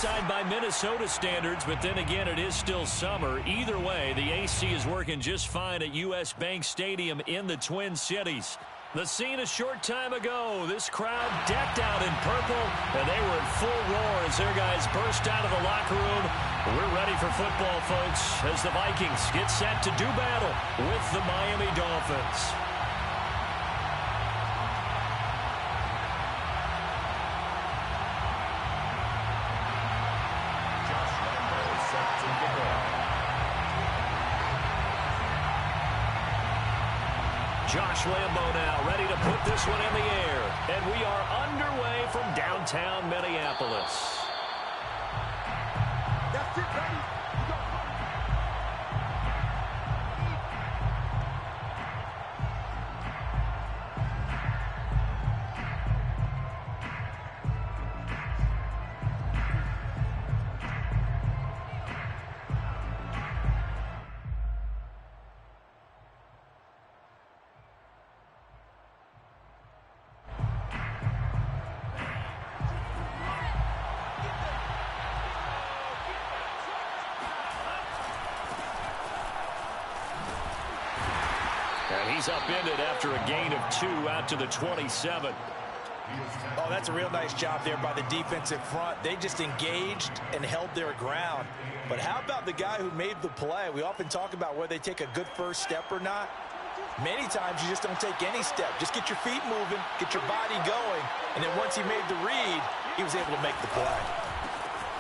side by Minnesota standards, but then again, it is still summer. Either way, the AC is working just fine at U.S. Bank Stadium in the Twin Cities. The scene a short time ago, this crowd decked out in purple, and they were in full roar as their guys burst out of the locker room. We're ready for football, folks, as the Vikings get set to do battle with the Miami Dolphins. Josh Lambo now ready to put this one in the air. And we are underway from downtown Minneapolis. That's it, buddy. You go. And he's upended after a gain of 2 out to the 27. Oh, that's a real nice job there by the defensive front. They just engaged and held their ground. But how about the guy who made the play? We often talk about whether they take a good first step or not. Many times you just don't take any step. Just get your feet moving, get your body going, and then once he made the read, he was able to make the play.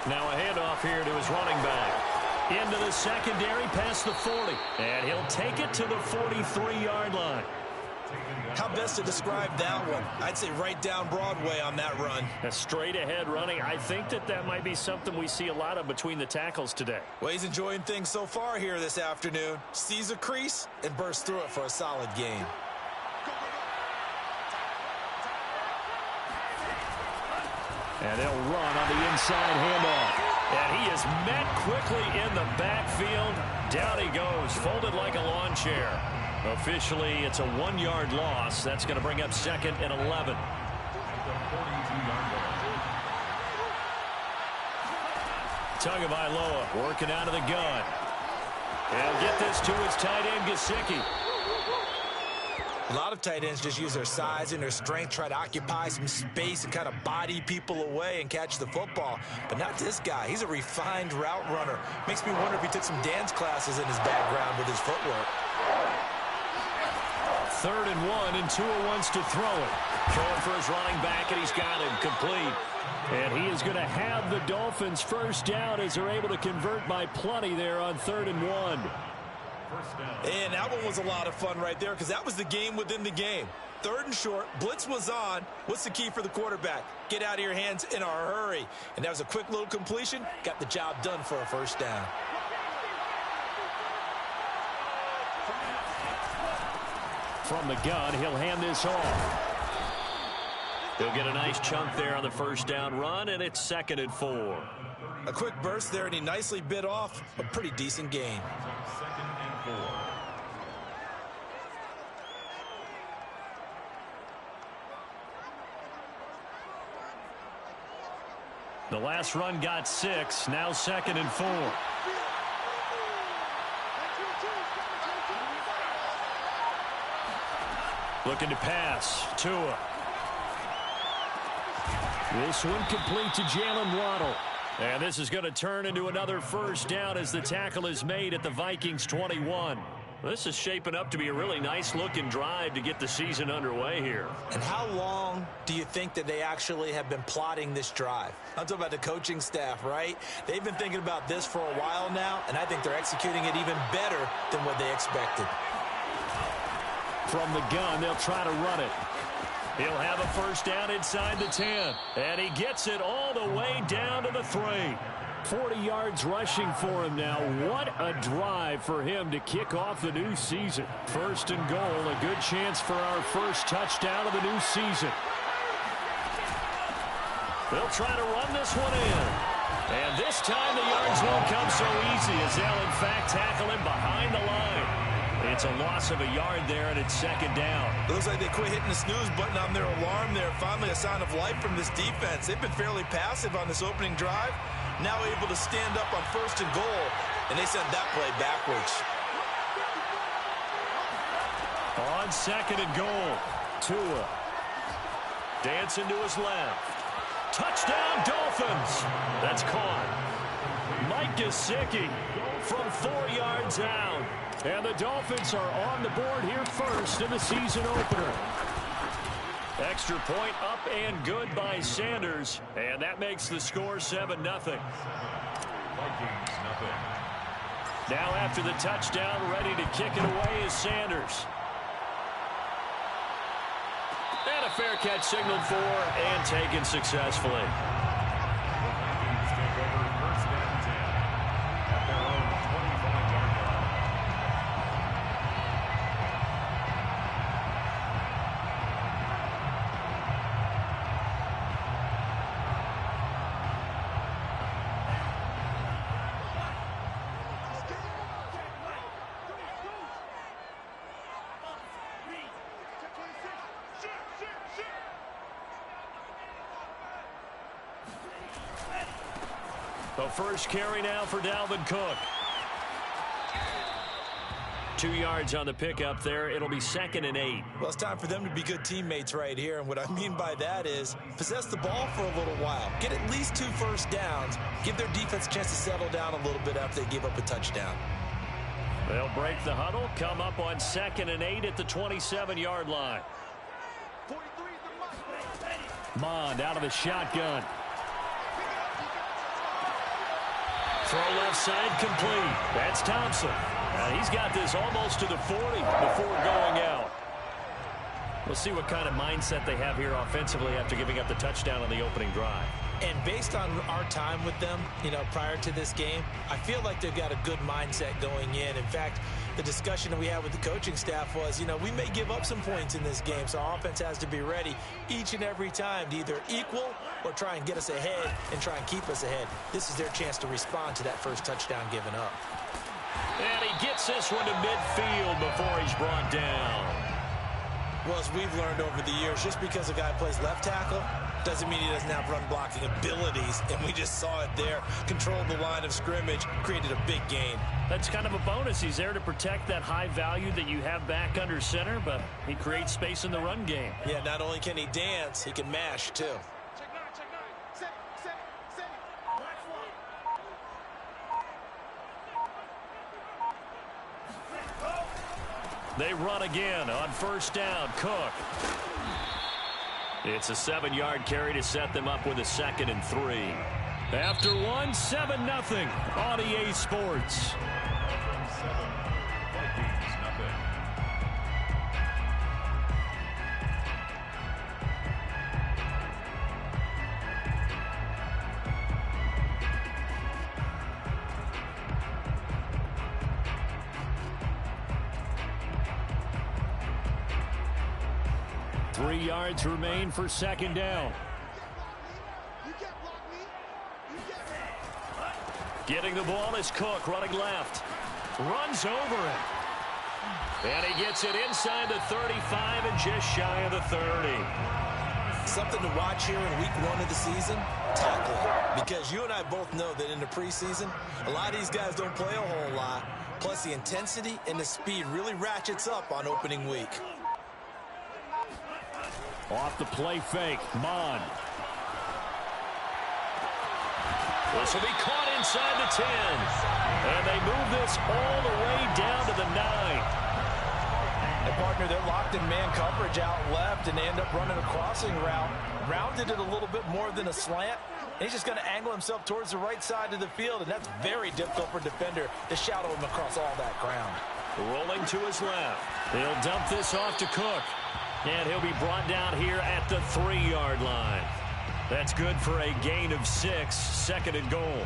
Now a handoff here to his running back. Into the secondary past the 40. And he'll take it to the 43-yard line. How best to describe that one? I'd say right down Broadway on that run. A straight-ahead running. I think that might be something we see a lot of between the tackles today. Well, he's enjoying things so far here this afternoon. Sees a crease and bursts through it for a solid gain. And they'll run on the inside handoff. And he is met quickly in the backfield. Down he goes, folded like a lawn chair. Officially, it's a 1-yard loss. That's going to bring up 2nd and 11. Tagovailoa working out of the gun. He'll get this to his tight end, Gesicki. A lot of tight ends just use their size and their strength, try to occupy some space and kind of body people away and catch the football. But not this guy. He's a refined route runner. Makes me wonder if he took some dance classes in his background with his footwork. 3rd and 1, and Tua wants to throw it. Throwing for his running back, and he's got him complete. And he is going to have the Dolphins first down as they're able to convert by plenty there on 3rd and 1. And that one was a lot of fun right there because that was the game within the game. 3rd and short, blitz was on. What's the key for the quarterback? Get out of your hands in a hurry. And that was a quick little completion. Got the job done for a first down. From the gun, he'll hand this off. He'll get a nice chunk there on the first down run, and it's 2nd and 4. A quick burst there, and he nicely bit off a pretty decent gain. The last run got 6, now 2nd and 4. Looking to pass. Tua. This one complete to Jalen Waddle. And this is going to turn into another first down as the tackle is made at the Vikings 21. This is shaping up to be a really nice-looking drive to get the season underway here. And how long do you think that they actually have been plotting this drive? I'm talking about the coaching staff, right? They've been thinking about this for a while now, and I think they're executing it even better than what they expected. From the gun, they'll try to run it. He'll have a first down inside the 10. And he gets it all the way down to the 3. 40 yards rushing for him now. What a drive for him to kick off the new season. 1st and goal, a good chance for our first touchdown of the new season. They'll try to run this one in. And this time the yards won't come so easy as they'll in fact tackle him behind the line. It's a loss of a yard there, and it's 2nd down. It looks like they quit hitting the snooze button on their alarm there. Finally a sign of life from this defense. They've been fairly passive on this opening drive. Now able to stand up on 1st and goal, and they sent that play backwards. On 2nd and goal, Tua. Dancing to his left. Touchdown, Dolphins. That's caught. Mike Gesicki from 4 yards out. And the Dolphins are on the board here first in the season opener. Extra point up and good by Sanders. And that makes the score 7-0. Vikings, nothing. Now after the touchdown, ready to kick it away is Sanders. And a fair catch signaled for and taken successfully. The first carry now for Dalvin Cook. 2 yards on the pickup there. It'll be 2nd and 8. Well, it's time for them to be good teammates right here. And what I mean by that is possess the ball for a little while. Get at least 2 first downs. Give their defense a chance to settle down a little bit after they give up a touchdown. They'll break the huddle, come up on 2nd and 8 at the 27-yard line. Mond out of the shotgun. Throw left side complete. That's Thompson. He's got this almost to the 40 before going out. We'll see what kind of mindset they have here offensively after giving up the touchdown on the opening drive. And based on our time with them, prior to this game, I feel like they've got a good mindset going in. In fact, the discussion that we had with the coaching staff was, we may give up some points in this game, so our offense has to be ready each and every time to either equal or try and get us ahead and try and keep us ahead. This is their chance to respond to that first touchdown given up. And he gets this one to midfield before he's brought down. Well, as we've learned over the years, just because a guy plays left tackle doesn't mean he doesn't have run blocking abilities, and we just saw it there. Controlled the line of scrimmage, created a big gain. That's kind of a bonus. He's there to protect that high value that you have back under center, but he creates space in the run game. Yeah, not only can he dance, he can mash, too. They run again on 1st down. Cook. It's a 7-yard carry to set them up with a 2nd and 3. After one, 7-0 on EA Sports. Vikings, nothing. Three yards remain for 2nd down. Getting the ball is Cook, running left. Runs over it. And he gets it inside the 35 and just shy of the 30. Something to watch here in week 1 of the season, tackling. Because you and I both know that in the preseason, a lot of these guys don't play a whole lot. Plus the intensity and the speed really ratchets up on opening week. Off the play fake, Mond. This will be caught inside the 10. And they move this all the way down to the 9. And partner, they're locked in man coverage out left, and they end up running a crossing route. Rounded it a little bit more than a slant. And he's just going to angle himself towards the right side of the field, and that's very difficult for a defender to shadow him across all that ground. Rolling to his left. He'll dump this off to Cook. And he'll be brought down here at the 3-yard line. That's good for a gain of 6, 2nd and goal.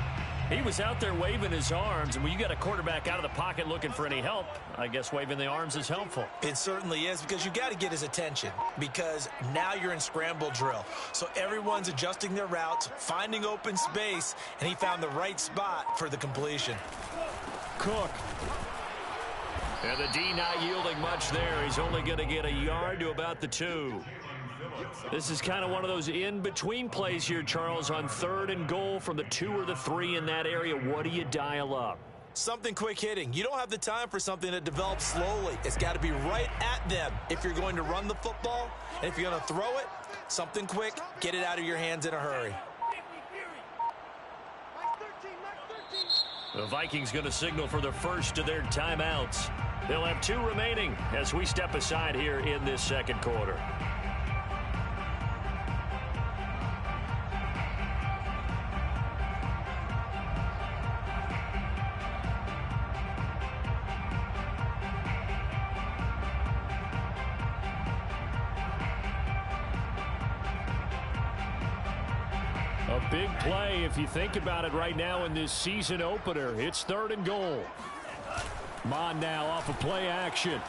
He was out there waving his arms, and when you got a quarterback out of the pocket looking for any help, I guess waving the arms is helpful. It certainly is, because you got to get his attention, because now you're in scramble drill. So everyone's adjusting their routes, finding open space, and he found the right spot for the completion. Cook. And the D not yielding much there. He's only going to get a yard to about the 2. This is kind of one of those in-between plays here, Charles, on 3rd and goal from the 2 or the 3 in that area. What do you dial up? Something quick hitting. You don't have the time for something that develops slowly. It's got to be right at them if you're going to run the football. And if you're going to throw it, something quick, get it out of your hands in a hurry. The Vikings going to signal for the first of their timeouts. They'll have 2 remaining as we step aside here in this second quarter. A big play if you think about it right now in this season opener. It's 3rd and goal. Mon now off of play action.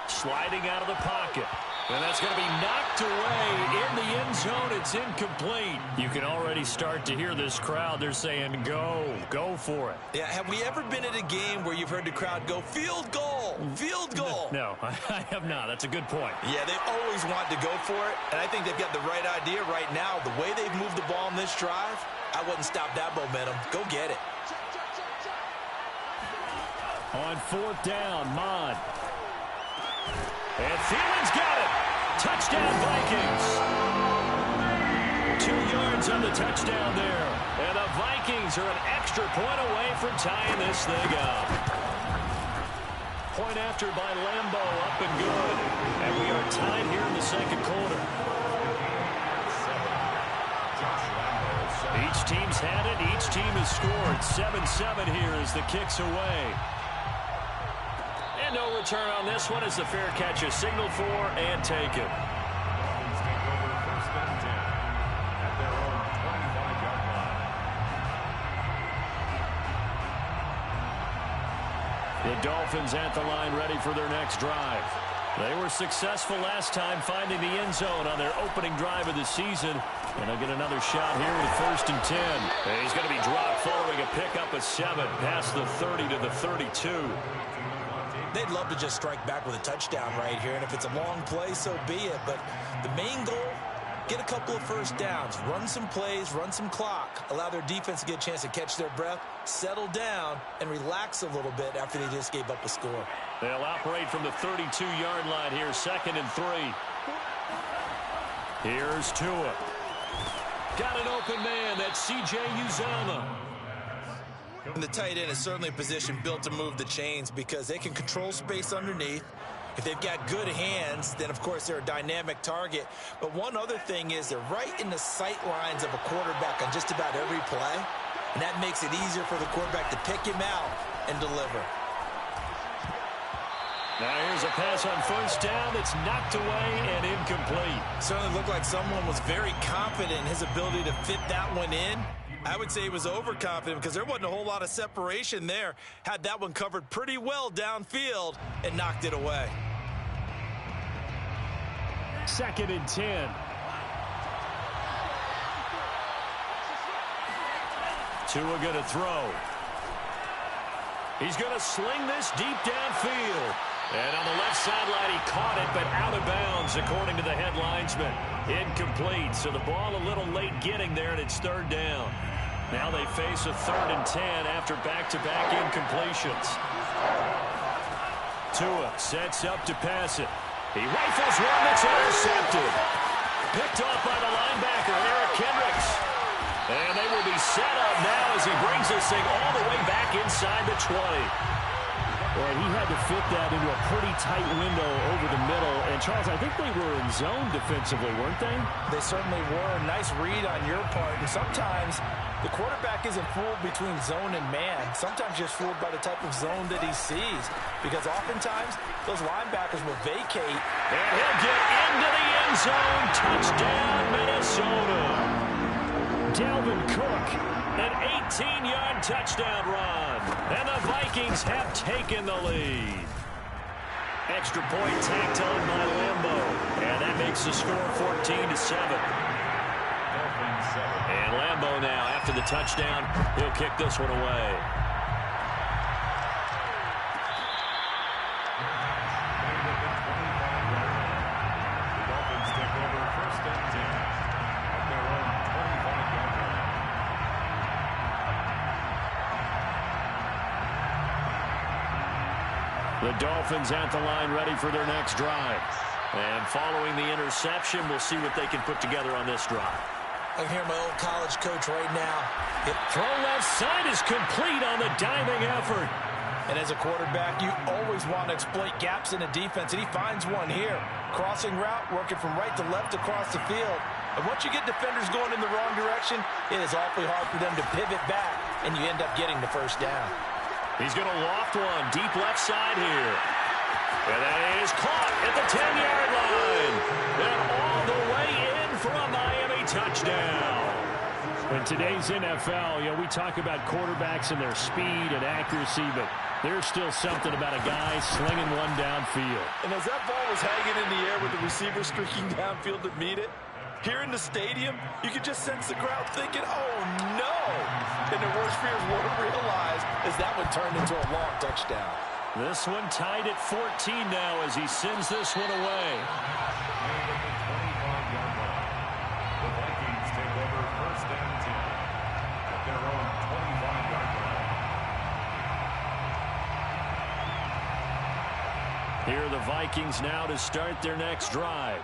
Sliding out of the pocket. And that's going to be knocked away in the end zone. It's incomplete. You can already start to hear this crowd. They're saying, go for it. Yeah, have we ever been at a game where you've heard the crowd go, field goal, field goal? No, I have not. That's a good point. Yeah, they always want to go for it, and I think they've got the right idea right now. The way they've moved the ball in this drive, I wouldn't stop that momentum. Go get it. On 4th down, Mon. And Thielen's got it. Touchdown, Vikings. 2 yards on the touchdown there. And the Vikings are an extra point away from tying this thing up. Point after by Lambeau, up and good. And we are tied here in the second quarter. Each team's had it. Each team has scored. 7-7 here as the kick's away. And no return on this one as the fair catch is signaled for and taken. The Dolphins at the line ready for their next drive. They were successful last time finding the end zone on their opening drive of the season. And they'll get another shot here with 1st and 10. And he's going to be dropped following a pickup of 7 past the 30 to the 32. They'd love to just strike back with a touchdown right here, and if it's a long play, so be it. But the main goal, get a couple of first downs, run some plays, run some clock, allow their defense to get a chance to catch their breath, settle down, and relax a little bit after they just gave up a score. They'll operate from the 32-yard line here, 2nd and 3. Here's Tua. Got an open man. That's C.J. Uzomah. And the tight end is certainly a position built to move the chains because they can control space underneath. If they've got good hands, then, of course, they're a dynamic target. But one other thing is they're right in the sight lines of a quarterback on just about every play. And that makes it easier for the quarterback to pick him out and deliver. Now here's a pass on 1st down that's knocked away and incomplete. Certainly looked like someone was very confident in his ability to fit that one in. I would say he was overconfident because there wasn't a whole lot of separation there. Had that one covered pretty well downfield and knocked it away. 2nd and 10. Tua going to throw. He's going to sling this deep downfield. And on the left sideline, he caught it, but out of bounds, according to the head linesman. Incomplete, so the ball a little late getting there, and it's 3rd down. Now they face a 3rd and 10 after back-to-back incompletions. Tua sets up to pass it. He rifles one that's intercepted. Picked off by the linebacker, Eric Kendricks. And they will be set up now as he brings this thing all the way back inside the 20. Well, he had to fit that into a pretty tight window over the middle. And, Charles, I think they were in zone defensively, weren't they? They certainly were. Nice read on your part. And sometimes the quarterback isn't fooled between zone and man. Sometimes just fooled by the type of zone that he sees. Because oftentimes, those linebackers will vacate. And he'll get into the end zone. Touchdown, Minnesota. Dalvin Cook, an 18-yard touchdown run. And the Vikings have taken the lead. Extra point tacked on by Lambeau. And that makes the score 14-7. And Lambeau now, after the touchdown, he'll kick this one away. The Dolphins take over 1st The Dolphins at the line ready for their next drive. And following the interception, we'll see what they can put together on this drive. I can hear my old college coach right now. Throw left side is complete on the diving effort. And as a quarterback, you always want to exploit gaps in the defense, and he finds one here. Crossing route, working from right to left across the field. And once you get defenders going in the wrong direction, it is awfully hard for them to pivot back, and you end up getting the first down. He's going to loft one deep left side here. And that is caught at the 10-yard line. And all the way in for a Miami touchdown. In today's NFL, we talk about quarterbacks and their speed and accuracy, but there's still something about a guy slinging one downfield. And as that ball was hanging in the air with the receiver streaking downfield to meet it, here in the stadium, you could just sense the crowd thinking, oh, no. And their worst fears weren't realized as that one turned into a long touchdown. This one tied at 14 now as he sends this one away. The Vikings take over first and 10 at their own 25-yard line. Here are the Vikings now to start their next drive.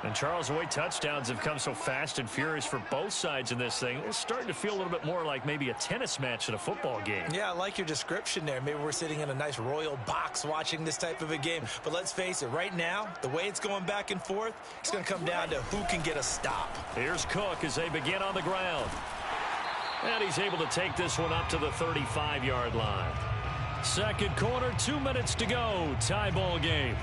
And Charles, the way touchdowns have come so fast and furious for both sides in this thing, it's starting to feel a little bit more like maybe a tennis match in a football game. Yeah, I like your description there. Maybe we're sitting in a nice royal box watching this type of a game. But let's face it, right now, the way it's going back and forth, it's going to come down to who can get a stop. Here's Cook as they begin on the ground. And he's able to take this one up to the 35-yard line. Second quarter, 2 minutes to go. Tie ball game.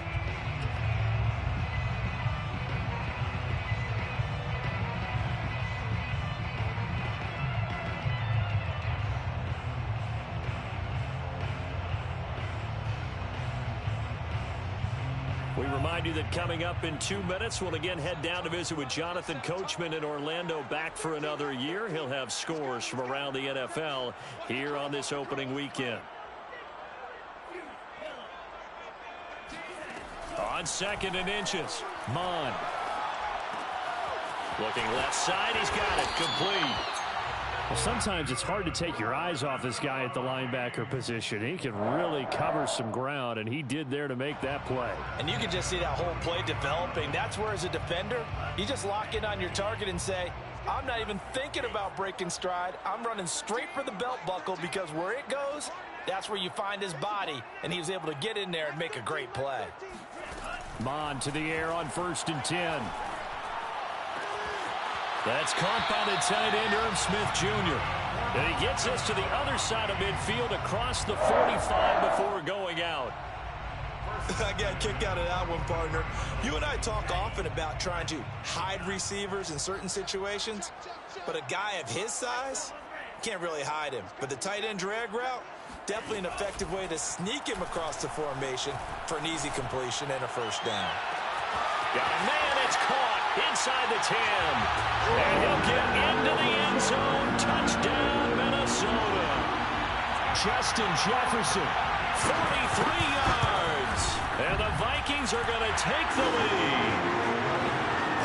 We remind you that coming up in 2 minutes, we'll again head down to visit with Jonathan Coachman in Orlando, back for another year. He'll have scores from around the NFL here on this opening weekend. On second and inches, Mon. Looking left side, he's got it, complete. Well, sometimes it's hard to take your eyes off this guy at the linebacker position. He can really cover some ground, and he did there to make that play. And you can just see that whole play developing. That's where, as a defender, you just lock in on your target and say, I'm not even thinking about breaking stride. I'm running straight for the belt buckle, because where it goes, that's where you find his body. And he was able to get in there and make a great play. Mon to the air on 1st and 10. That's caught by the tight end, Irv Smith Jr. And he gets us to the other side of midfield across the 45 before going out. I got a kick out of that one, partner. You and I talk often about trying to hide receivers in certain situations, but a guy of his size, can't really hide him. But the tight end drag route, definitely an effective way to sneak him across the formation for an easy completion and a first down. Got a man, it's caught inside the 10. And he'll get into the end zone. Touchdown, Minnesota. Justin Jefferson. 43 yards. And the Vikings are going to take the lead.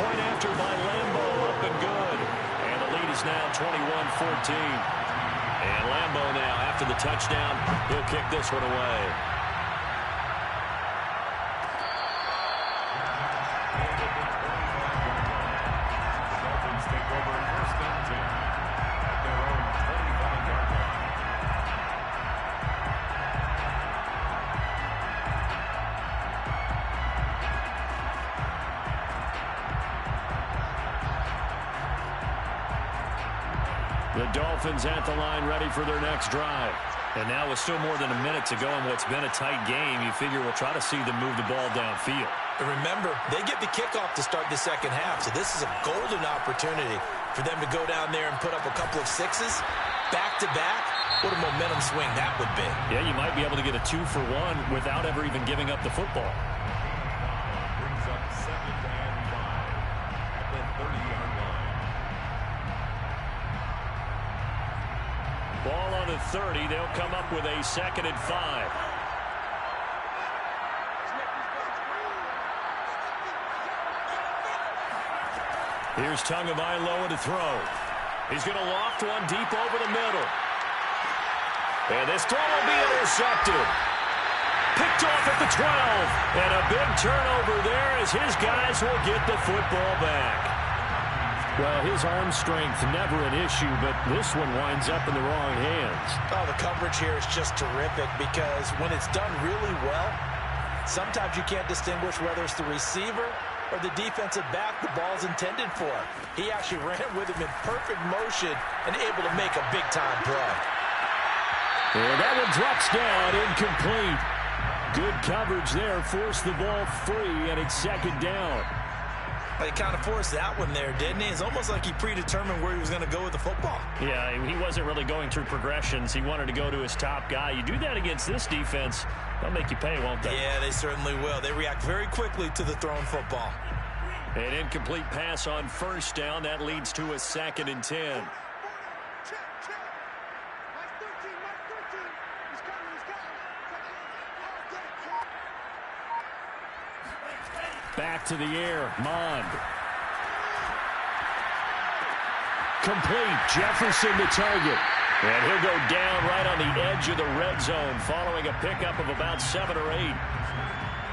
Point after by Lambo, up and good. And the lead is now 21-14. And Lambo now, after the touchdown, he'll kick this one away. The Dolphins at the line ready for their next drive. And now with still more than a minute to go in what's been a tight game, you figure we'll try to see them move the ball downfield. And remember, they get the kickoff to start the second half, so this is a golden opportunity for them to go down there and put up a couple of sixes back-to-back. What a momentum swing that would be. Yeah, you might be able to get a 2-for-1 without ever even giving up the football. Brings up 2nd and 5 at the 30-yard line. Ball on the 30. They'll come up with a 2nd and 5. Here's Tagovailoa to throw. He's going to loft one deep over the middle. And this throw will be intercepted. Picked off at the 12. And a big turnover there as his guys will get the football back. Well, his arm strength never an issue, but this one winds up in the wrong hands. Oh, the coverage here is just terrific because when it's done really well, sometimes you can't distinguish whether it's the receiver or the defensive back the ball's intended for. He actually ran with him in perfect motion and able to make a big-time play. And that one drops down, incomplete. Good coverage there, forced the ball free, and it's second down. He kind of forced that one there, didn't he? It's almost like he predetermined where he was going to go with the football. Yeah, he wasn't really going through progressions. He wanted to go to his top guy. You do that against this defense, they'll make you pay, won't they? Yeah, they certainly will. They react very quickly to the thrown football. An incomplete pass on first down. That leads to a 2nd and 10. Back to the air, Mond. Complete, Jefferson the target. And he'll go down right on the edge of the red zone following a pickup of about 7 or 8.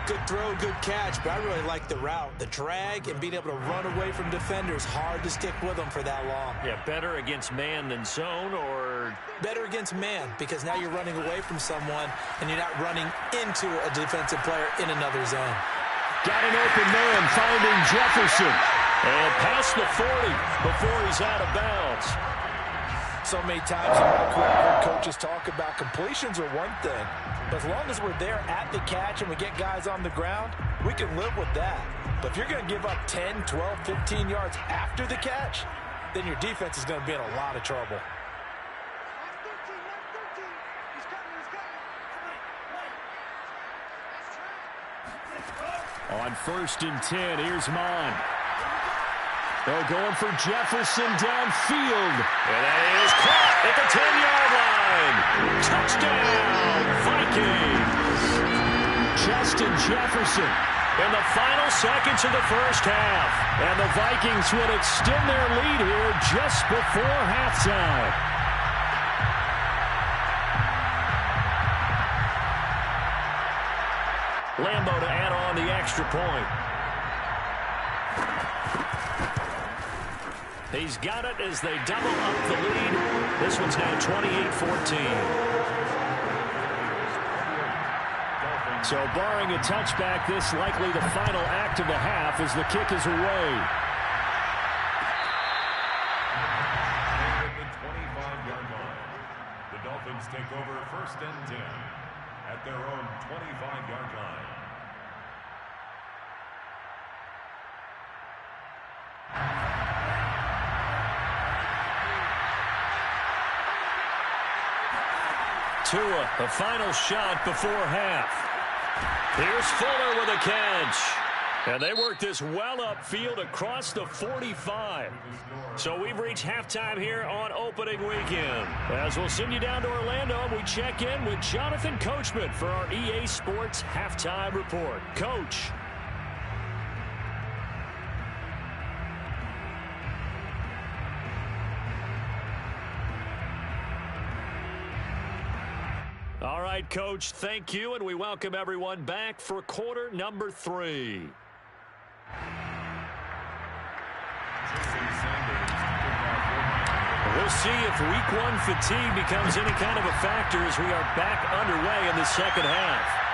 Good throw, good catch, but I really like the route. The drag and being able to run away from defenders, hard to stick with them for that long. Yeah, better against man than zone, or better against man because now you're running away from someone and you're not running into a defensive player in another zone. Got an open man, finding Jefferson. And past the 40 before he's out of bounds. So many times in my career, I've heard coaches talk about completions are one thing. But as long as we're there at the catch and we get guys on the ground, we can live with that. But if you're going to give up 10, 12, 15 yards after the catch, then your defense is going to be in a lot of trouble. On 1st and 10, here's Mond. They're going for Jefferson downfield. And that is caught at the 10-yard line. Touchdown, Vikings. Justin Jefferson. In the final seconds of the first half. And the Vikings would extend their lead here just before halftime. Lambo to add on the extra point. He's got it as they double up the lead. This one's now 28-14. So barring a touchback, this likely the final act of the half as the kick is away. At the 25-yard line, the Dolphins take over 1st and 10 at their own 25-yard line. Tua, the final shot before half. Here's Fuller with a catch. And they work this well upfield across the 45. So we've reached halftime here on opening weekend. As we'll send you down to Orlando, we check in with Jonathan Coachman for our EA Sports Halftime Report. Coach. All right, Coach, thank you, and we welcome everyone back for quarter number 3. We'll see if week 1 fatigue becomes any kind of a factor as we are back underway in the second half.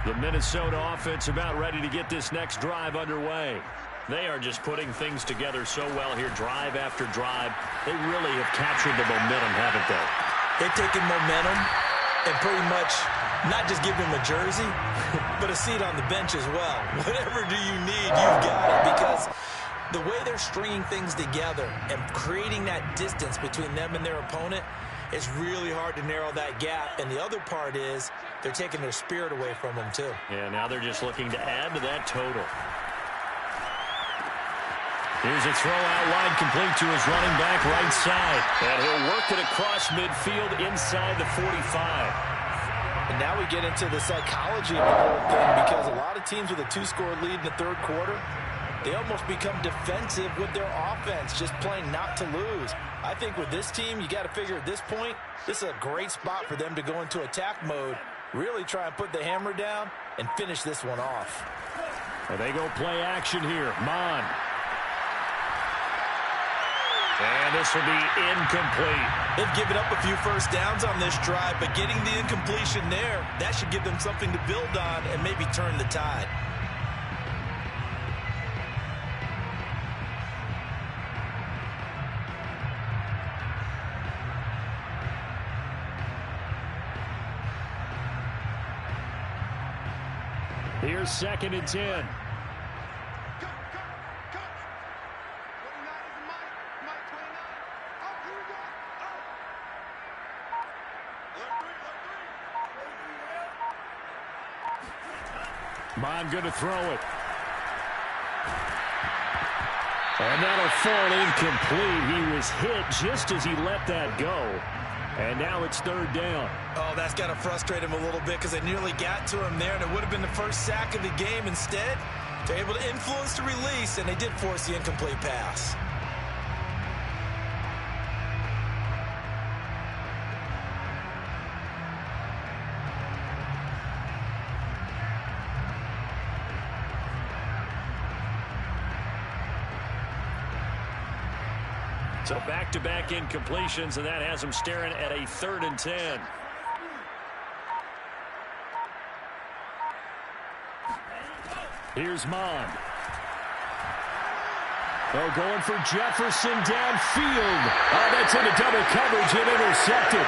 The Minnesota offense about ready to get this next drive underway. They are just putting things together so well here, drive after drive. They really have captured the momentum, haven't they? They've taken momentum and pretty much not just give him a jersey, but a seat on the bench as well. Whatever do you need, you've got it, because the way they're stringing things together and creating that distance between them and their opponent, it's really hard to narrow that gap. And the other part is they're taking their spirit away from them, too. Yeah, now they're just looking to add to that total. Here's a throw out wide, complete to his running back right side. And he'll work it across midfield inside the 45. And now we get into the psychology of the whole thing, because a lot of teams with a 2-score lead in the third quarter, they almost become defensive with their offense, just playing not to lose. I think with this team, you got to figure at this point, this is a great spot for them to go into attack mode, really try and put the hammer down and finish this one off. Well, they go play action here. Mon. And this will be incomplete. They've given up a few first downs on this drive, but getting the incompletion there, that should give them something to build on and maybe turn the tide. Here's 2nd and 10. Mon going to throw it. And that'll fall incomplete. He was hit just as he let that go. And now it's 3rd down. Oh, that's got to frustrate him a little bit because they nearly got to him there, and it would have been the first sack of the game. Instead, they're able to influence the release, and they did force the incomplete pass. So back-to-back incompletions, and that has them staring at a 3rd and 10. Here's Mon. Oh, going for Jefferson downfield. Oh, that's into double coverage and intercepted.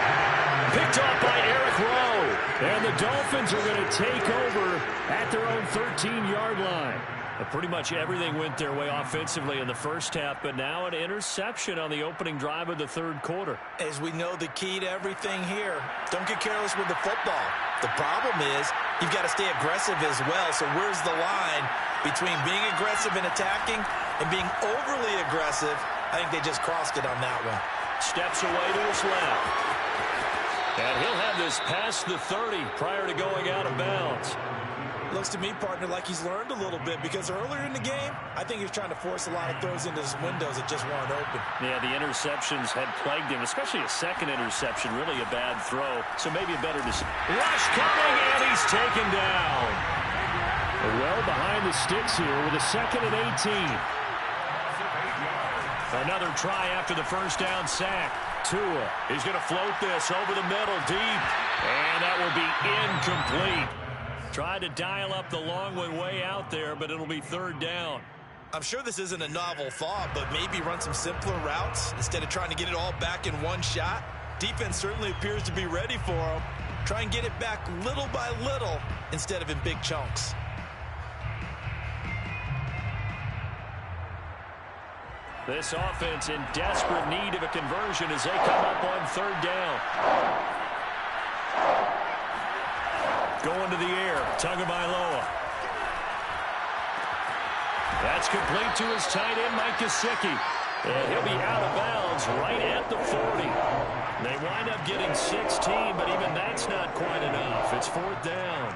Picked off by Eric Rowe. And the Dolphins are going to take over at their own 13-yard line. Pretty much everything went their way offensively in the first half, but now an interception on the opening drive of the 3rd quarter. As we know, the key to everything here, don't get careless with the football. The problem is you've got to stay aggressive as well. So where's the line between being aggressive and attacking and being overly aggressive? I think they just crossed it on that one. Steps away to his left. And he'll have this past the 30 prior to going out of bounds. Looks to me, partner, like he's learned a little bit because earlier in the game, I think he was trying to force a lot of throws into his windows that just weren't open. Yeah, the interceptions had plagued him, especially a second interception, really a bad throw. So maybe a better decision. Rush coming, and he's taken down. Well behind the sticks here with a 2nd and 18. Another try after the first down sack. Tua, he's going to float this over the middle deep. And that will be incomplete. Tried to dial up the long one way out there, but it'll be 3rd down. I'm sure this isn't a novel thought, but maybe run some simpler routes instead of trying to get it all back in one shot. Defense certainly appears to be ready for him. Try and get it back little by little instead of in big chunks. This offense in desperate need of a conversion as they come up on 3rd down. Going to the air, Tagovailoa. That's complete to his tight end, Mike Gesicki. And he'll be out of bounds right at the 40. They wind up getting 16, but even that's not quite enough. It's 4th down.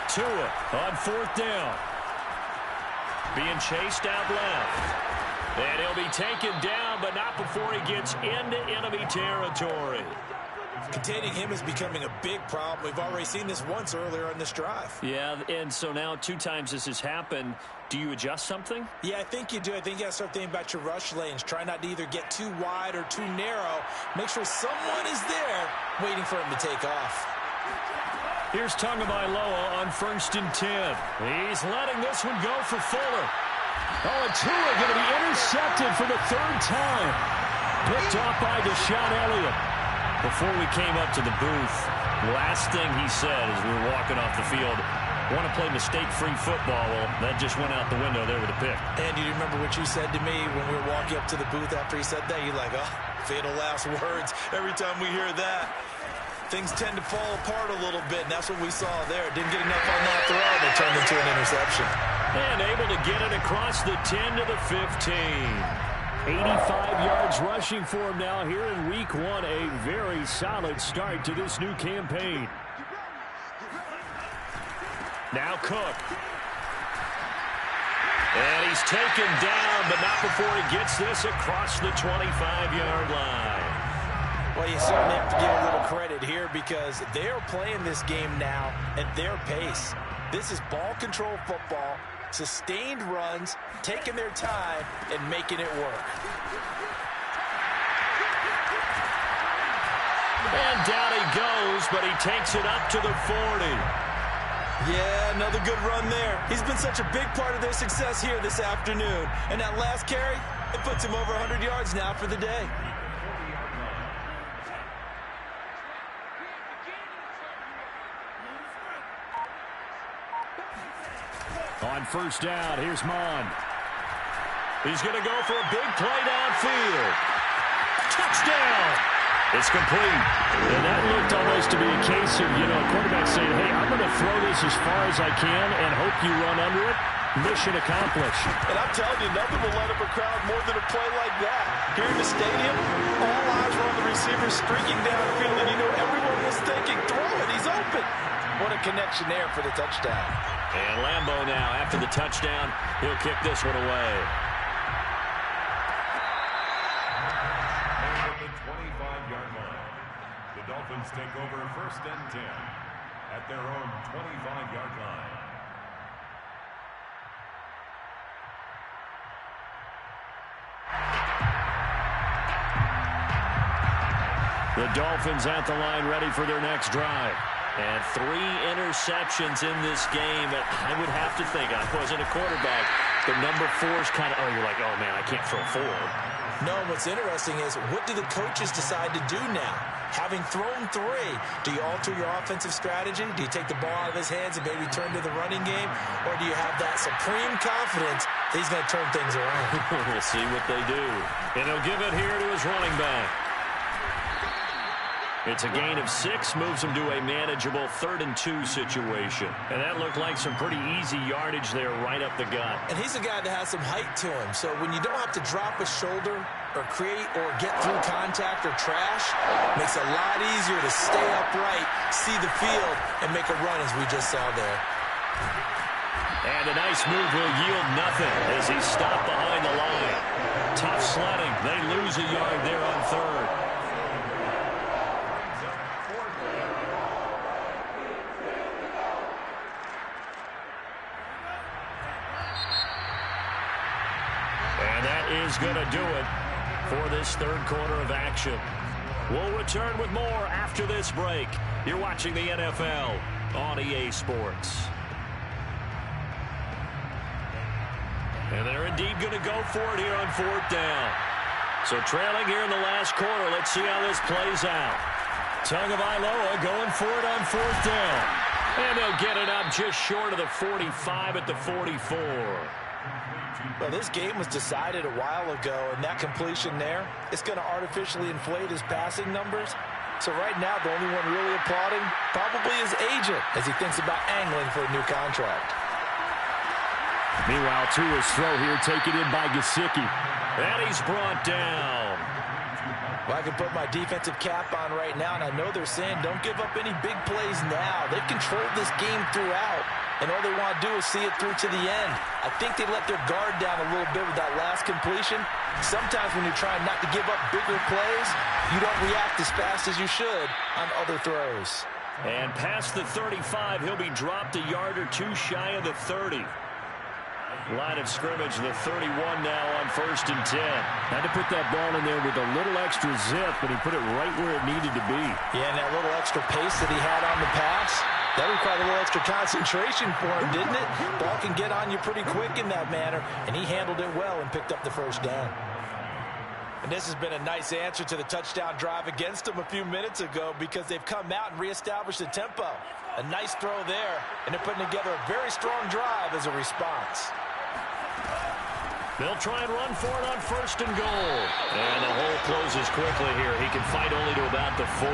Tua on 4th down. Being chased out left. And he'll be taken down, but not before he gets into enemy territory. Containing him is becoming a big problem. We've already seen this once earlier on this drive. Yeah, and so now 2 times this has happened. Do you adjust something? Yeah, I think you do. I think you got to start thinking about your rush lanes. Try not to either get too wide or too narrow. Make sure someone is there waiting for him to take off. Here's Tagovailoa on 1st and 10. He's letting this one go for Fuller. Oh, and Tua going to be intercepted for the 3rd time. Picked off by Deshaun Elliott. Before we came up to the booth, last thing he said as we were walking off the field, want to play mistake-free football. Well, that just went out the window there with a pick. And you remember what you said to me when we were walking up to the booth after he said that? You're like, oh, fatal last words every time we hear that. things tend to fall apart a little bit, and that's what we saw there. Didn't get enough on that throw, and it turned into an interception. And able to get it across the 10 to the 15. 85 yards rushing for him now here in week 1. A very solid start to this new campaign. Now Cook. And he's taken down, but not before he gets this across the 25-yard line. Well, you certainly have to give a little credit here because they're playing this game now at their pace. This is ball control football, sustained runs, taking their time, and making it work. And down he goes, but he takes it up to the 40. Yeah, another good run there. He's been such a big part of their success here this afternoon. And that last carry, it puts him over 100 yards now for the day. On first down, here's Mond. He's going to go for a big play downfield. Touchdown! It's complete. And that looked almost to be a case of, a quarterback saying, hey, I'm going to throw this as far as I can and hope you run under it. Mission accomplished. And I'm telling you, nothing will light up a crowd more than a play like that. Here in the stadium, all eyes were on the receiver streaking downfield, and everyone was thinking, throw it, he's open. What a connection there for the touchdown. And Lambeau now, after the touchdown, he'll kick this one away. The Dolphins take over first and 10 at their own 25-yard line. The Dolphins at the line ready for their next drive. And 3 interceptions in this game. I would have to think, I wasn't a quarterback, but number 4 is kind of, you're like, oh, man, I can't throw 4. No, what's interesting is what do the coaches decide to do now? Having thrown 3, do you alter your offensive strategy? Do you take the ball out of his hands and maybe turn to the running game? Or do you have that supreme confidence that he's going to turn things around? We'll see what they do. And he'll give it here to his running back. It's a gain of 6, moves him to a manageable 3rd and 2 situation. And that looked like some pretty easy yardage there right up the gut. And he's a guy that has some height to him. So when you don't have to drop a shoulder or create or get through contact or trash, makes it a lot easier to stay upright, see the field, and make a run as we just saw there. And a nice move will yield nothing as he's stopped behind the line. Tough sledding. They lose a yard there on 3rd. And that is going to do it for this 3rd quarter of action. We'll return with more after this break. You're watching the NFL on EA Sports. And they're indeed going to go for it here on 4th down. So trailing here in the last quarter, let's see how this plays out. Tagovailoa going for it on 4th down. And they'll get it up just short of the 45 at the 44. Well, this game was decided a while ago, and that completion there, it's going to artificially inflate his passing numbers. So right now, the only one really applauding probably his agent as he thinks about angling for a new contract. Meanwhile, Tua's throw here taken in by Gesicki. And he's brought down. Well, I can put my defensive cap on right now, and I know they're saying don't give up any big plays now. They've controlled this game throughout, and all they want to do is see it through to the end. I think they let their guard down a little bit with that last completion. Sometimes when you're trying not to give up bigger plays, you don't react as fast as you should on other throws. And past the 35, he'll be dropped a yard or 2 shy of the 30. Line of scrimmage, the 31 now on 1st and 10. Had to put that ball in there with a little extra zip, but he put it right where it needed to be. Yeah, and that little extra pace that he had on the pass, that required a little extra concentration for him, didn't it? Ball can get on you pretty quick in that manner, and he handled it well and picked up the 1st down. And this has been a nice answer to the touchdown drive against them a few minutes ago because they've come out and reestablished the tempo. A nice throw there, and they're putting together a very strong drive as a response. They'll try and run for it on 1st and goal. And the hole closes quickly here. He can fight only to about the 4.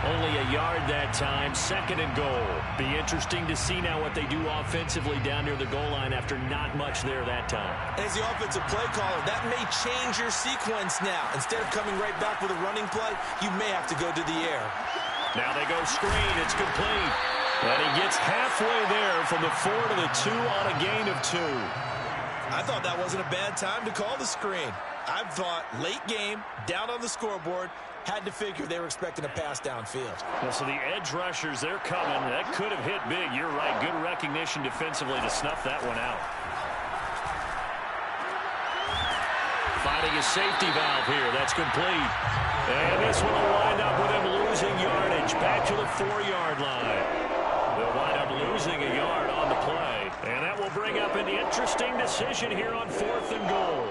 Only a yard that time, 2nd and goal. Be interesting to see now what they do offensively down near the goal line after not much there that time. As the offensive play caller, that may change your sequence now. Instead of coming right back with a running play, you may have to go to the air. Now they go screen. It's complete. And he gets halfway there from the 4 to the 2 on a gain of 2. I thought that wasn't a bad time to call the screen. I thought late game, down on the scoreboard, had to figure they were expecting a pass downfield. Well, so the edge rushers, they're coming. That could have hit big. You're right. Good recognition defensively to snuff that one out. Finding a safety valve here. That's complete. And this one will wind up with him losing yardage. Back to the 4-yard line. They'll wind up losing a yard on the play. And that will bring up an interesting decision here on 4th and goal.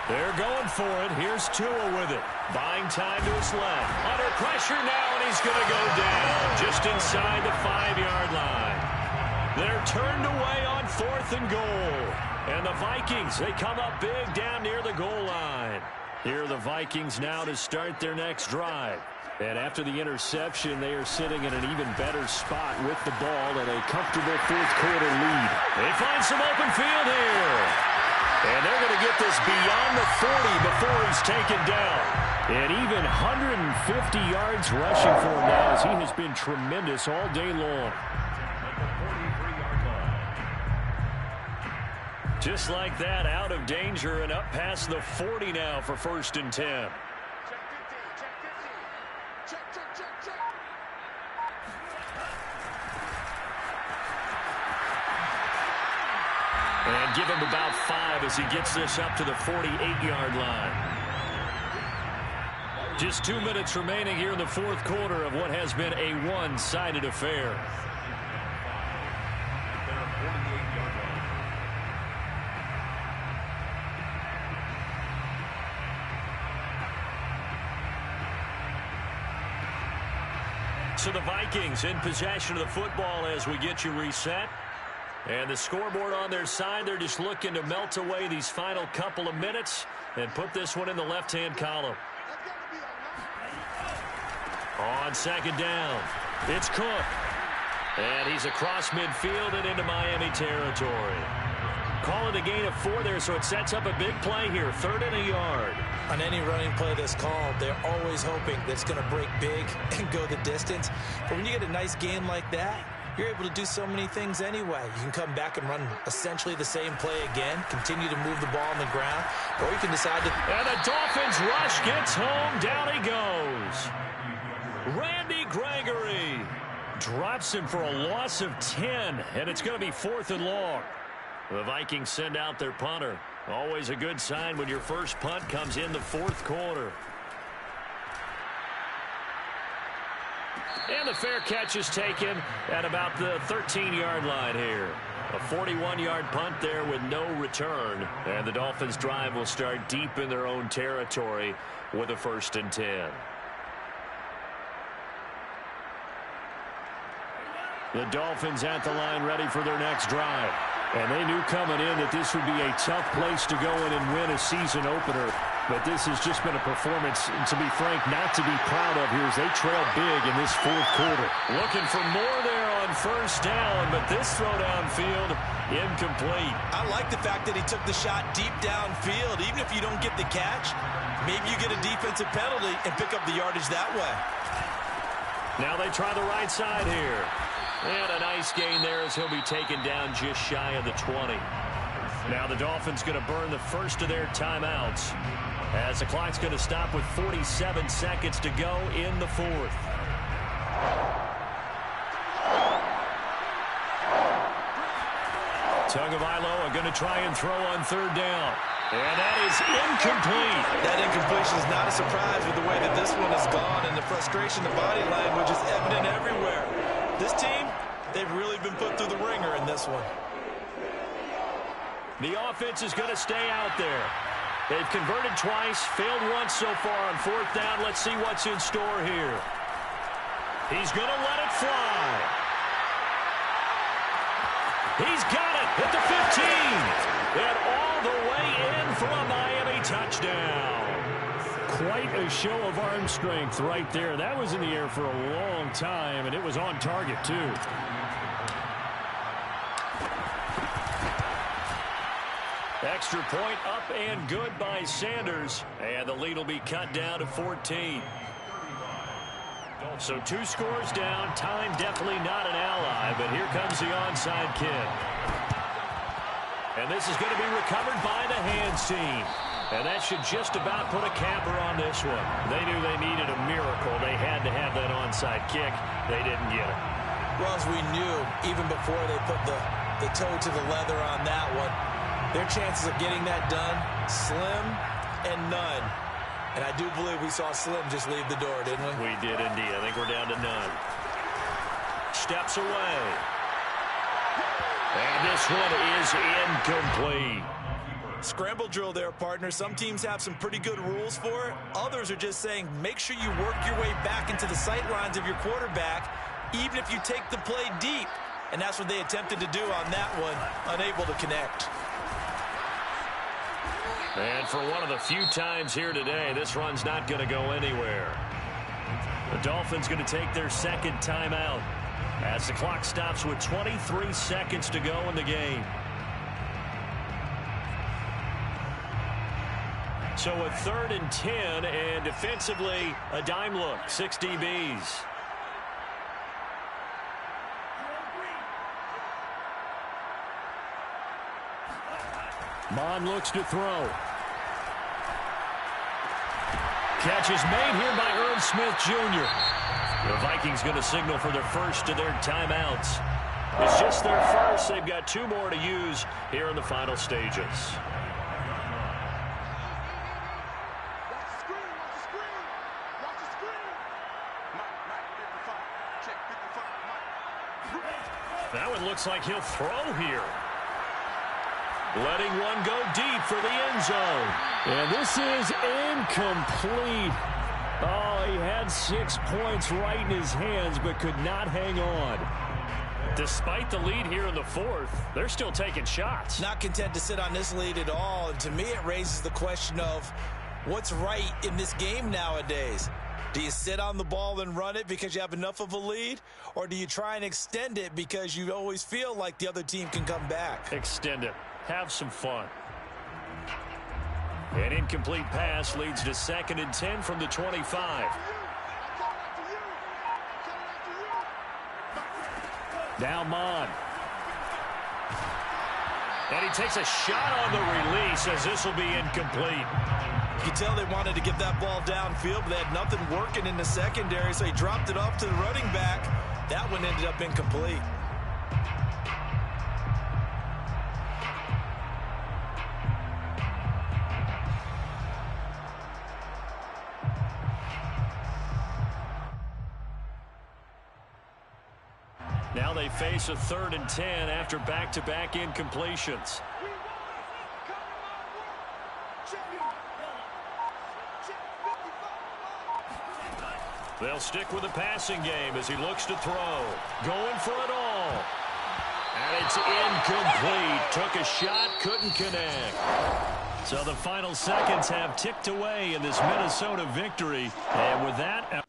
They're going for it. Here's Tua with it. Buying time to his left. Under pressure now, and he's going to go down just inside the 5-yard line. They're turned away on 4th and goal. And the Vikings, they come up big down near the goal line. Here are the Vikings now to start their next drive. And after the interception, they are sitting in an even better spot with the ball and a comfortable 4th quarter lead. They find some open field here. And they're going to get this beyond the 40 before he's taken down. And even 150 yards rushing for him now as he has been tremendous all day long. Just like that, out of danger and up past the 40 now for 1st and 10. And give him about 5 as he gets this up to the 48-yard line. Just 2 minutes remaining here in the 4th quarter of what has been a one-sided affair. So the Vikings in possession of the football as we get you reset. And the scoreboard on their side, they're just looking to melt away these final couple of minutes and put this one in the left-hand column. On 2nd down, it's Cook. And he's across midfield and into Miami territory. Call it a gain of 4 there, so it sets up a big play here, 3rd and a yard. On any running play that's called, they're always hoping that it's going to break big and go the distance. But when you get a nice gain like that, you're able to do so many things anyway. You can come back and run essentially the same play again, continue to move the ball on the ground, or you can decide to... And the Dolphins rush gets home. Down he goes. Randy Gregory drops him for a loss of 10, and it's going to be 4th and long. The Vikings send out their punter. Always a good sign when your first punt comes in the 4th quarter. And the fair catch is taken at about the 13-yard line here. A 41-yard punt there with no return. And the Dolphins' drive will start deep in their own territory with a 1st and 10. The Dolphins at the line ready for their next drive. And they knew coming in that this would be a tough place to go in and win a season opener. But this has just been a performance, to be frank, not to be proud of here as they trail big in this 4th quarter. Looking for more there on 1st down, but this throw downfield, incomplete. I like the fact that he took the shot deep downfield. Even if you don't get the catch, maybe you get a defensive penalty and pick up the yardage that way. Now they try the right side here. And a nice gain there as he'll be taken down just shy of the 20. Now the Dolphins going to burn the first of their timeouts as the clock's going to stop with 47 seconds to go in the 4th. Tagovailoa going to try and throw on 3rd down. And that is incomplete. That incompletion is not a surprise with the way that this one has gone, and the frustration, the body language is evident everywhere. This team, they've really been put through the ringer in this one. The offense is going to stay out there. They've converted twice, failed once so far on 4th down. Let's see what's in store here. He's going to let it fly. He's got it at the 15. And all the way in for a Miami touchdown. Quite a show of arm strength right there. That was in the air for a long time, and it was on target, too. Extra point up and good by Sanders. And the lead will be cut down to 14. So 2 scores down. Time definitely not an ally, but here comes the onside kick. And this is going to be recovered by the hands team. And that should just about put a capper on this one. They knew they needed a miracle. They had to have that onside kick. They didn't get it. Well, as we knew, even before they put the toe to the leather on that one, their chances of getting that done, slim and none. And I do believe we saw Slim just leave the door, didn't we? We did indeed. I think we're down to none. Steps away. And this one is incomplete. Scramble drill there, partner. Some teams have some pretty good rules for it. Others are just saying make sure you work your way back into the sight lines of your quarterback, even if you take the play deep. And that's what they attempted to do on that one, unable to connect. And for one of the few times here today, this run's not going to go anywhere. The Dolphins going to take their second timeout as the clock stops with 23 seconds to go in the game. So a 3rd and 10, and defensively, a dime look, 6 DBs. Mon looks to throw. Catch is made here by Irv Smith Jr. The Vikings going to signal for their first of their timeouts. It's just their first. They've got 2 more to use here in the final stages. That one looks like he'll throw here. Letting one go deep for the end zone. And this is incomplete. Oh, he had 6 points right in his hands, but could not hang on. Despite the lead here in the 4th, they're still taking shots. Not content to sit on this lead at all. And to me, it raises the question of what's right in this game nowadays. Do you sit on the ball and run it because you have enough of a lead? Or do you try and extend it because you always feel like the other team can come back? Extend it. Have some fun. An incomplete pass leads to 2nd and 10 from the 25. Now Mon. And he takes a shot on the release as this will be incomplete. You can tell they wanted to get that ball downfield, but they had nothing working in the secondary, so he dropped it off to the running back. That one ended up incomplete. Now they face a 3rd and 10 after back-to-back incompletions. They'll stick with the passing game as he looks to throw. Going for it all. And it's incomplete. Took a shot, couldn't connect. So the final seconds have ticked away in this Minnesota victory. And with that...